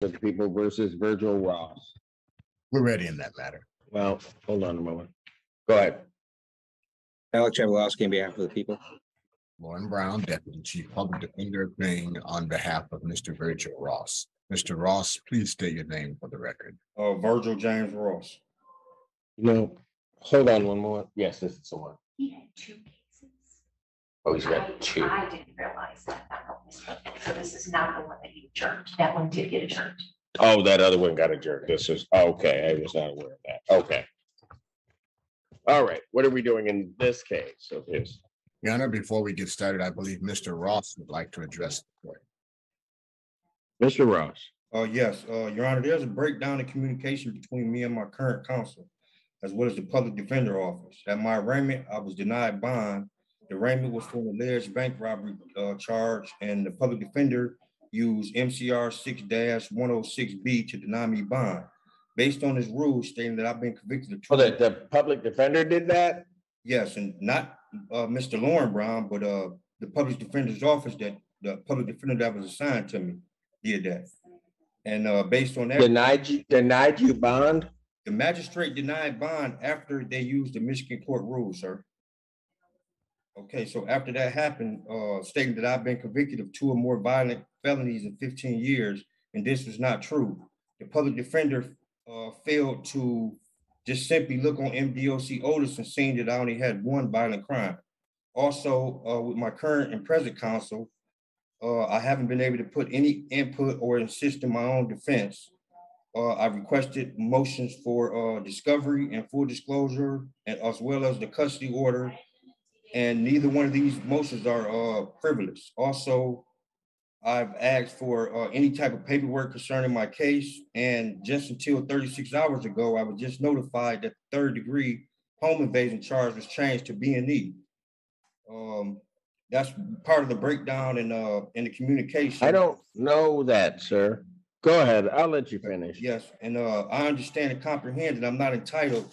of the People versus Virgil Ross. We're ready in that matter. Well, hold on a moment. Go ahead. Alex Chavalowski on behalf of the people. Lauren Brown, Deputy Chief Public Defender, appearing on behalf of Mr. Virgil Ross. Mr. Ross, please state your name for the record. Virgil James Ross. No, hold on one more. Yes, this is the one. He had 2 cases. Oh, he's got 2. I didn't realize that. So this is not the one that you adjourned. That one did get adjourned. Oh, that other one got adjourned. This is okay. I was not aware of that. Okay. All right. What are we doing in this case of his? Your Honor, before we get started, I believe Mr. Ross would like to address the court. Mr. Ross. Yes, Your Honor, there's a breakdown in communication between me and my current counsel, as well as the public defender office. At my arraignment, I was denied bond. The arraignment was for an alleged bank robbery charge, and the public defender used MCR 6-106B to deny me bond. Based on this rule stating that I've been convicted of. Oh, the public defender did that? Yes, and not Mr. Lauren Brown, but the public defender's office, that the public defender that was assigned to me did that. And based on that, denied you bond? The magistrate denied bond after they used the Michigan court rule, sir. Okay, so after that happened, stating that I've been convicted of 2 or more violent felonies in 15 years, and this was not true. The public defender failed to just simply look on MDOC Otis and seeing that I only had 1 violent crime. Also, with my current and present counsel, I haven't been able to put any input or insist in my own defense. I requested motions for discovery and full disclosure, and as well as the custody order, and neither one of these motions are frivolous. Also, I've asked for any type of paperwork concerning my case, and just until 36 hours ago, I was just notified that the 3rd degree home invasion charge was changed to B&E. That's part of the breakdown in the communication. I don't know that, sir. Go ahead. I'll let you finish. Yes, and I understand and comprehend that I'm not entitled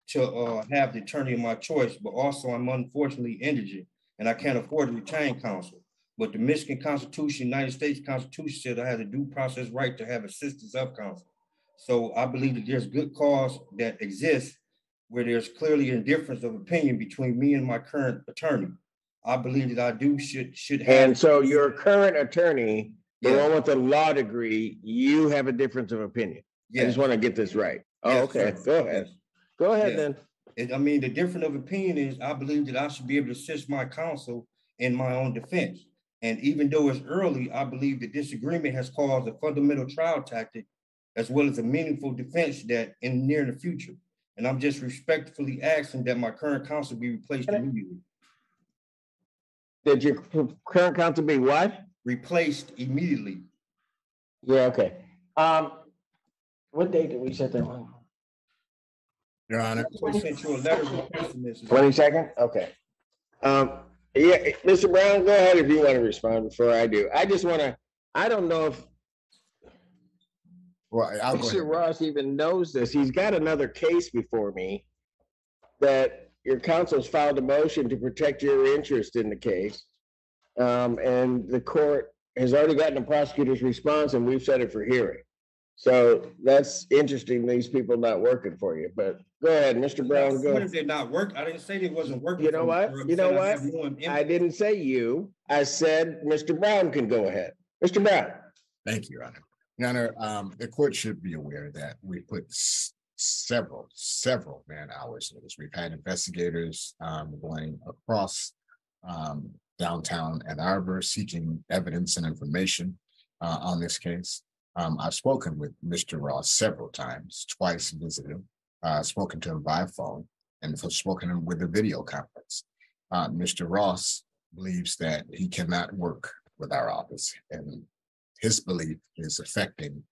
to have the attorney of my choice, but also I'm unfortunately indigent and I can't afford to retain counsel. But the Michigan Constitution, United States Constitution said I have a due process right to have assistance of counsel. So I believe that there's good cause that exists where there's clearly a difference of opinion between me and my current attorney. I believe that I should have. And so your current attorney, the one with the law degree, you have a difference of opinion. Yes. I just want to get this right. Oh, yes, okay. Sir. Go ahead. Go ahead then. I mean, the difference of opinion is I believe that I should be able to assist my counsel in my own defense. And even though it's early, I believe that this agreement has caused a fundamental trial tactic as well as a meaningful defense that in the near future. And I'm just respectfully asking that my current counsel be replaced immediately. Did your current counsel be what? Replaced immediately. Yeah, okay. What date did we set that one? Your Honor. I sent you a letter requesting this. 22nd? Okay. Yeah, Mr. Brown, go ahead if you want to respond before I do. I just want to, I don't know if Mr. Ross even knows this. He's got another case before me that your counsel's filed a motion to protect your interest in the case. And the court has already gotten a prosecutor's response and we've set it for hearing. So that's interesting, these people not working for you, but go ahead, Mr. Brown, go. What if they're not working? I didn't say they wasn't working. You know what? You know what? I didn't say you. I said Mr. Brown can go ahead. Mr. Brown. Thank you, Your Honor. Your Honor, the court should be aware that we put several man hours in this. We've had investigators going across downtown Ann Arbor seeking evidence and information on this case. I've spoken with Mr. Ross several times, twice visited him, spoken to him by phone, and spoken to him with a video conference. Mr. Ross believes that he cannot work with our office, and his belief is affecting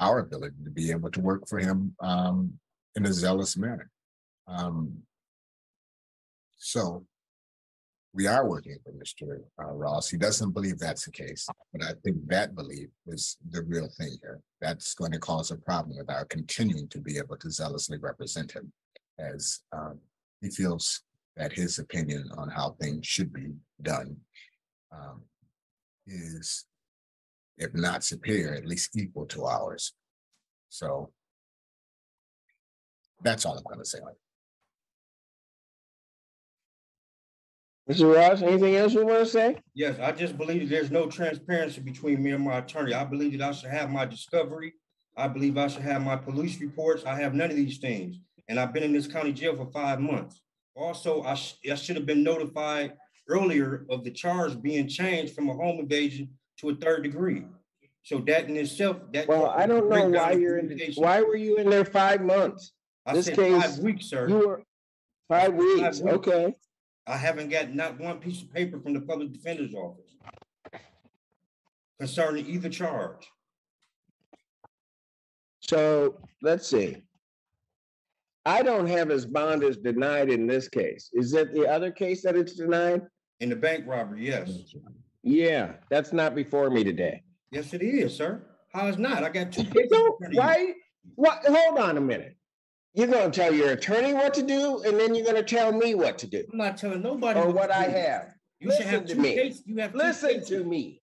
our ability to be able to work for him in a zealous manner. So we are working for Mr. Ross. He doesn't believe that's the case, but I think that belief is the real thing here. That's going to cause a problem with our continuing to be able to zealously represent him, as he feels that his opinion on how things should be done is if not superior, at least equal to ours. So that's all I'm gonna say on it. Mr. Ross, anything else you want to say? Yes, I just believe that there's no transparency between me and my attorney. I believe that I should have my discovery. I believe I should have my police reports. I have none of these things. And I've been in this county jail for 5 months. Also, I should have been notified earlier of the charge being changed from a home invasion to a 3rd degree. So that in itself, that. Well, I don't know why you're in, why were you in there 5 months? I This said case, 5 weeks, sir. You were 5 weeks, okay. I haven't got not one piece of paper from the public defender's office concerning either charge. So let's see. I don't have his bond as denied in this case. Is that the other case that it's denied? In the bank robbery, yes. Yeah, that's not before me today. Yes, it is, sir. How is not? I got 2 You cases. know, why? What? Hold on a minute. You're going to tell your attorney what to do, and then you're going to tell me what to do, I'm not telling nobody. or what to I do. have. You should have Listen to 2 me. cases. You have 2 Listen cases. to me.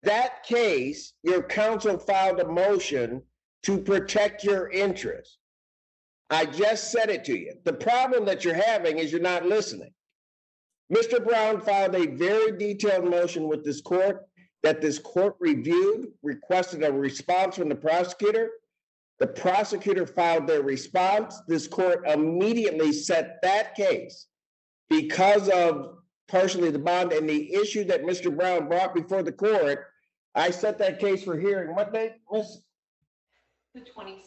That case, your counsel filed a motion to protect your interest. I just said it to you. The problem that you're having is you're not listening. Mr. Brown filed a very detailed motion with this court that this court reviewed, requested a response from the prosecutor. The prosecutor filed their response. This court immediately set that case because of partially the bond and the issue that Mr. Brown brought before the court. I set that case for hearing. What date was? The 22nd.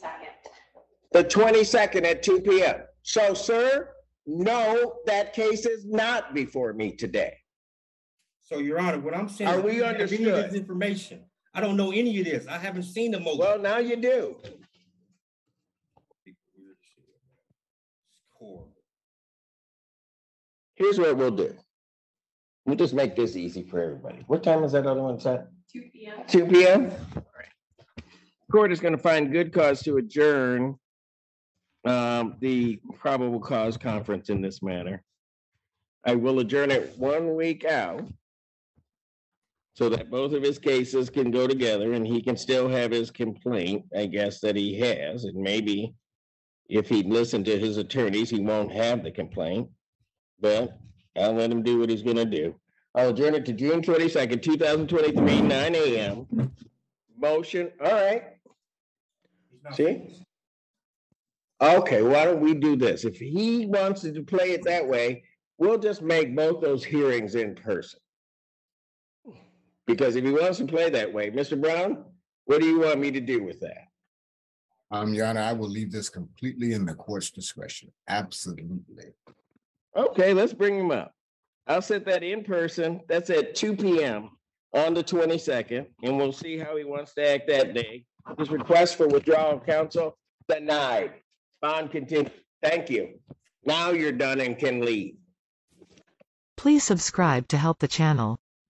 The 22nd at 2 p.m. So, sir, no, that case is not before me today. So, Your Honor, what I'm saying. Are is we you have any of understood? this information. I don't know any of this. I haven't seen the motion. Well, now you do. It's horrible. Here's what we'll do. We'll just make this easy for everybody. What time is that other one set? 2 p.m. 2 p.m. All right. Court is going to find good cause to adjourn the probable cause conference in this matter. I will adjourn it 1 week out so that both of his cases can go together and he can still have his complaint, I guess, that he has. And maybe if he'd listened to his attorneys, he won't have the complaint. But I'll let him do what he's going to do. I'll adjourn it to June 22nd, 2023, 9 a.m. Motion. All right. He's not See? finished. Okay, why don't we do this? If he wants to play it that way, we'll just make both those hearings in person. Because if he wants to play that way, Mr. Brown, what do you want me to do with that? Your Honor, I will leave this completely in the court's discretion. Absolutely. Okay, let's bring him up. I'll set that in person. That's at 2 p.m. on the 22nd, and we'll see how he wants to act that day. His request for withdrawal of counsel denied. Bond continued. Thank you. Now you're done and can leave. Please subscribe to help the channel.